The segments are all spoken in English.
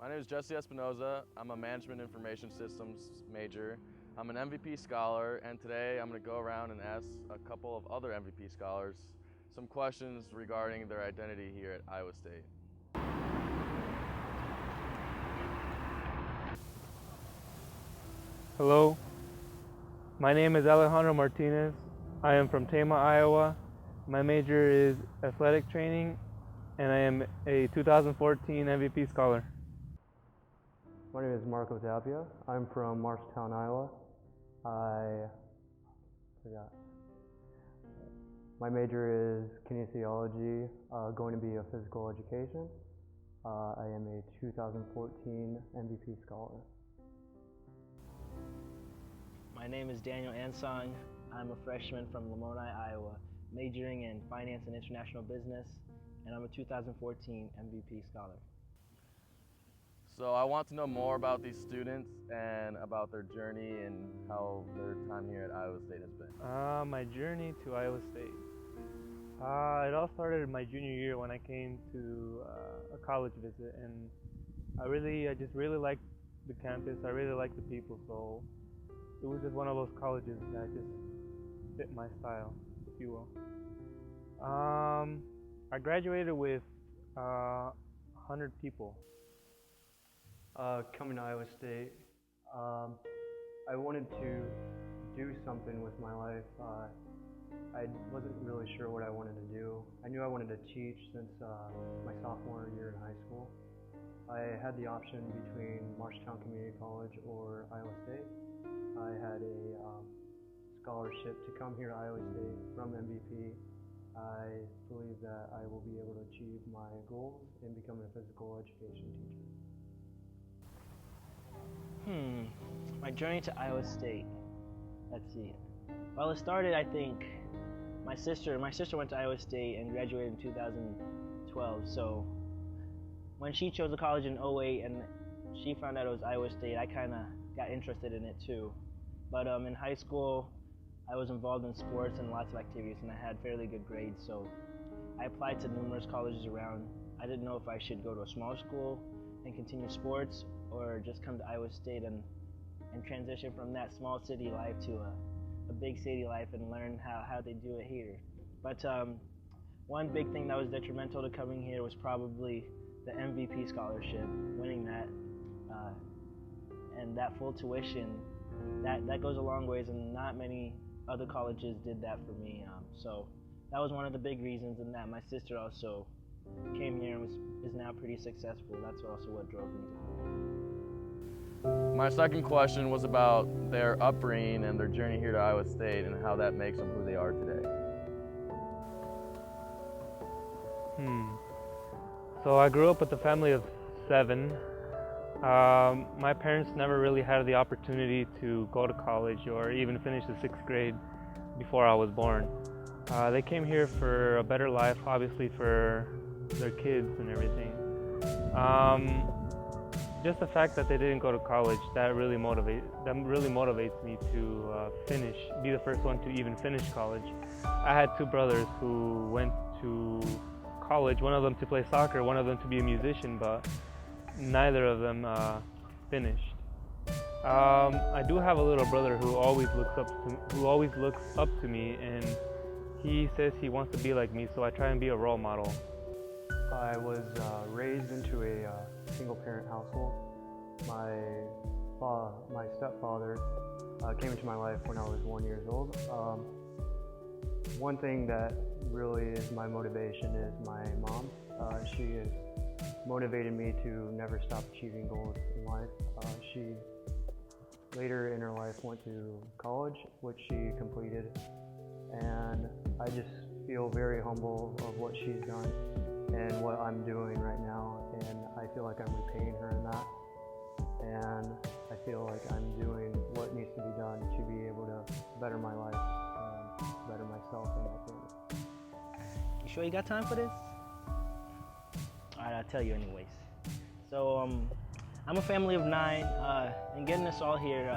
My name is Jesse Espinoza. I'm a Management Information Systems major. I'm an MVP scholar, and today I'm going to go around and ask a couple of other MVP scholars some questions regarding their identity here at Iowa State. Hello, my name is Alejandro Martinez. I am from Tama, Iowa. My major is athletic training, and I am a 2014 MVP scholar. My name is Marco Tapia. I'm from Marshalltown, Iowa. I forgot. My major is kinesiology, going to be a physical education. I am a 2014 MVP scholar. My name is Daniel Ansong. I'm a freshman from Lamoni, Iowa, majoring in finance and international business, and I'm a 2014 MVP scholar. So I want to know more about these students and about their journey and how their time here at Iowa State has been. My journey to Iowa State. It all started in my junior year when I came to a college visit, and I just really liked the campus. I really liked the people, so it was just one of those colleges that just fit my style, if you will. I graduated with 100 people. Coming to Iowa State, I wanted to do something with my life. I wasn't really sure what I wanted to do. I knew I wanted to teach since my sophomore year in high school. I had the option between Marshalltown Community College or Iowa State. I had a scholarship to come here to Iowa State from MVP. I believe that I will be able to achieve my goals in becoming a physical education teacher. My journey to Iowa State. Let's see. Well, it started, I think, my sister went to Iowa State and graduated in 2012. So when she chose a college in 2008 and she found out it was Iowa State, I kind of got interested in it too. But in high school, I was involved in sports and lots of activities, and I had fairly good grades. So I applied to numerous colleges around. I didn't know if I should go to a small school and continue sports, or just come to Iowa State and transition from that small city life to a big city life and learn how they do it here. But one big thing that was detrimental to coming here was probably the MVP scholarship, winning that, and that full tuition. That goes a long ways, and not many other colleges did that for me. So that was one of the big reasons, and that my sister also came here and is now pretty successful. That's also what drove me to. My second question was about their upbringing and their journey here to Iowa State and how that makes them who they are today. So I grew up with a family of 7. My parents never really had the opportunity to go to college or even finish the 6th grade before I was born. They came here for a better life, obviously for their kids and everything. Just the fact that they didn't go to college, that really motivates me to be the first one to even finish college. I had 2 brothers who went to college, one of them to play soccer, one of them to be a musician, but neither of them finished. I do have a little brother who always looks up to me, and he says he wants to be like me, so I try and be a role model. I was raised into a single-parent household. My stepfather came into my life when I was 1 year old. One thing that really is my motivation is my mom. She has motivated me to never stop achieving goals in life. She later in her life went to college, which she completed, and I just feel very humble of what she's done and what I'm doing right now, and I feel like I'm repaying her in that, and I feel like I'm doing what needs to be done to be able to better my life and better myself and my family. You sure you got time for this? Alright, I'll tell you anyways. So I'm a family of 9, and getting us all here,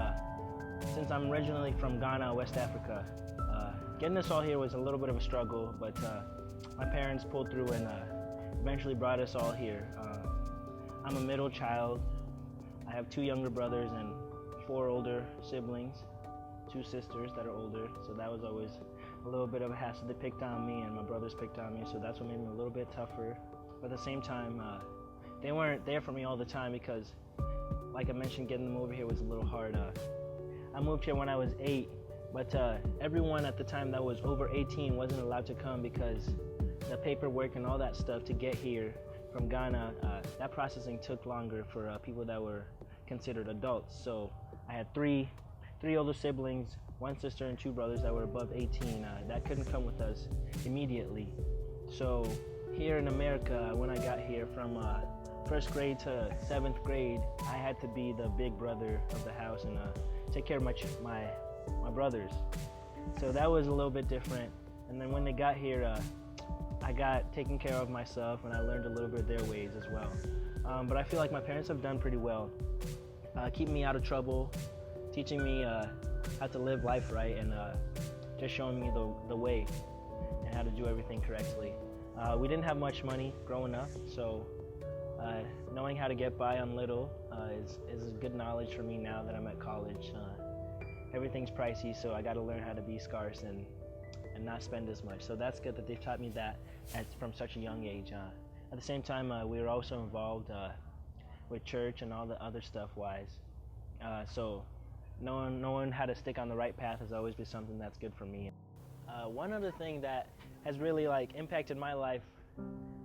since I'm originally from Ghana, West Africa, getting us all here was a little bit of a struggle, but my parents pulled through and eventually brought us all here. I'm a middle child. I have 2 younger brothers and 4 older siblings, 2 sisters that are older, so that was always a little bit of a hassle. They picked on me and my brothers picked on me, so that's what made me a little bit tougher. But at the same time, they weren't there for me all the time because, like I mentioned, getting them over here was a little hard. I moved here when I was 8, but everyone at the time that was over 18 wasn't allowed to come because the paperwork and all that stuff to get here from Ghana, that processing took longer for people that were considered adults. So I had three older siblings, 1 sister and 2 brothers that were above 18 that couldn't come with us immediately. So here in America, when I got here from 1st grade to 7th grade, I had to be the big brother of the house and take care of my brothers. So that was a little bit different. And then when they got here, I got taken care of myself and I learned a little bit of their ways as well. But I feel like my parents have done pretty well, keeping me out of trouble, teaching me how to live life right, and just showing me the way and how to do everything correctly. We didn't have much money growing up, so knowing how to get by on little is good knowledge for me now that I'm at college. Everything's pricey, so I got to learn how to be scarce and not spend as much. So that's good that they've taught me that from such a young age. At the same time, we were also involved with church and all the other stuff wise. So knowing how to stick on the right path has always been something that's good for me. One other thing that has really impacted my life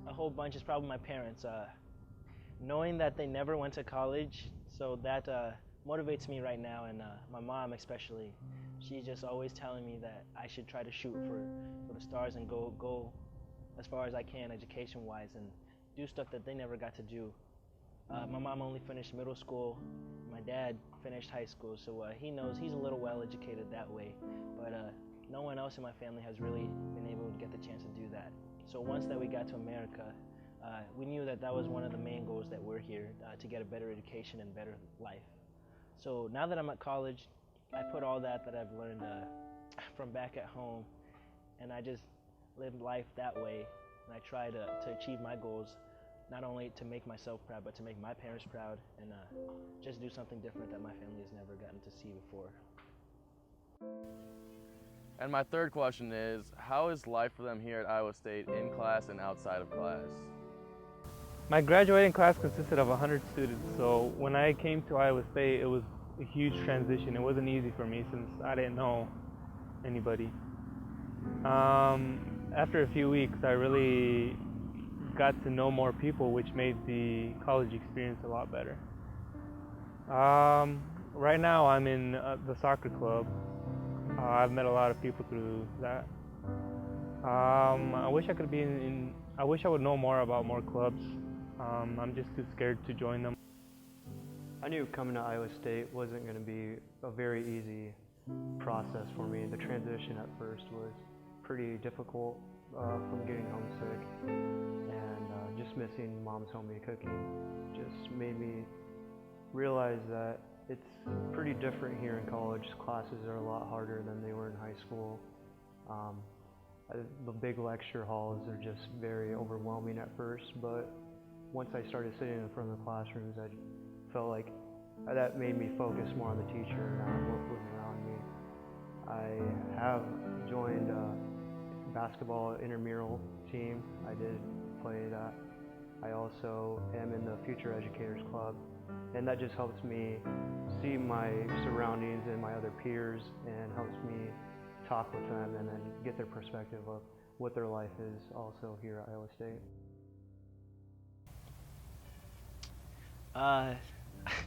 a whole bunch is probably my parents. Knowing that they never went to college, so that motivates me right now, and my mom especially. She's just always telling me that I should try to shoot for the stars and go as far as I can education-wise and do stuff that they never got to do. My mom only finished middle school. My dad finished high school, so he knows he's a little well-educated that way. But no one else in my family has really been able to get the chance to do that. So once that we got to America, we knew that that was one of the main goals that we're here, to get a better education and better life. So now that I'm at college, I put all that I've learned from back at home, and I just live life that way, and I try to achieve my goals, not only to make myself proud, but to make my parents proud, and just do something different that my family has never gotten to see before. And my third question is, how is life for them here at Iowa State in class and outside of class? My graduating class consisted of 100 students, so when I came to Iowa State, it was a huge transition. It wasn't easy for me since I didn't know anybody. After a few weeks, I really got to know more people, which made the college experience a lot better. Right now, I'm in the soccer club. I've met a lot of people through that. I wish I could be I wish I would know more about more clubs. I'm just too scared to join them. I knew coming to Iowa State wasn't going to be a very easy process for me. The transition at first was pretty difficult from getting homesick, and just missing mom's homemade cooking just made me realize that it's pretty different here in college. Classes are a lot harder than they were in high school. The big lecture halls are just very overwhelming at first, but once I started sitting in front of the classrooms, I felt like that made me focus more on the teacher and not what was around me. I have joined a basketball intramural team. I did play that. I also am in the Future Educators Club, and that just helps me see my surroundings and my other peers, and helps me talk with them and then get their perspective of what their life is also here at Iowa State.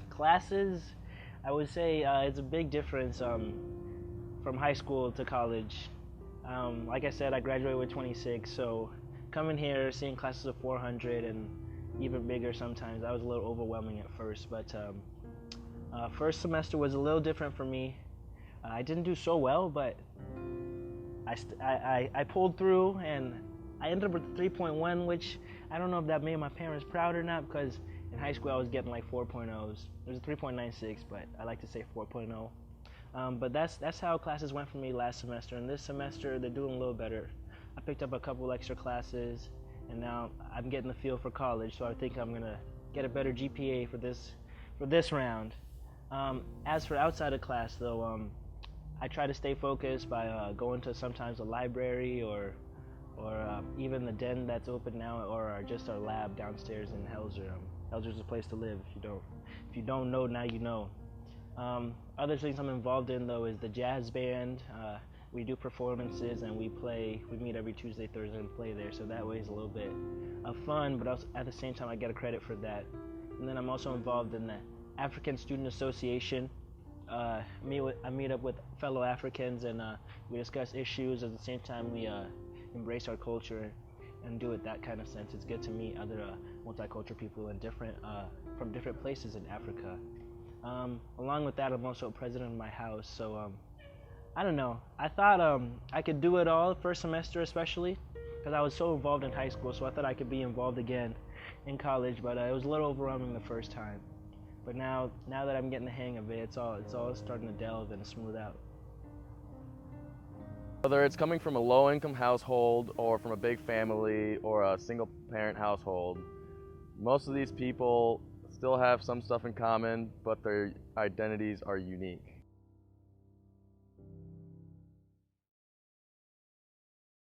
Classes, I would say it's a big difference from high school to college. Like I said, I graduated with 26, so coming here, seeing classes of 400 and even bigger sometimes, that was a little overwhelming at first. But first semester was a little different for me. I didn't do so well, but I pulled through, and I ended up with a 3.1, which I don't know if that made my parents proud or not, because in high school I was getting like 4.0s. There's a 3.96, but I like to say 4.0. But that's how classes went for me last semester, and this semester they're doing a little better. I picked up a couple extra classes, and now I'm getting the feel for college, so I think I'm gonna get a better GPA for this round. As for outside of class, though, I try to stay focused by going to sometimes a library or even the den that's open now, or just our lab downstairs in Helzer. Helzer's a place to live. If you don't know, now you know. Other things I'm involved in, though, is the jazz band. We do performances and we meet every Tuesday, Thursday and play there, so that way is a little bit of fun, but also at the same time I get a credit for that. And then I'm also involved in the African Student Association. I meet up with fellow Africans and we discuss issues. At the same time, we embrace our culture and do it that kind of sense. It's good to meet other multicultural people in from different places in Africa. Along with that, I'm also president of my house, so I don't know. I thought I could do it all first semester, especially because I was so involved in high school, so I thought I could be involved again in college, but it was a little overwhelming the first time. But now that I'm getting the hang of it, it's all starting to delve and smooth out. Whether it's coming from a low-income household or from a big family or a single-parent household, most of these people still have some stuff in common, but their identities are unique.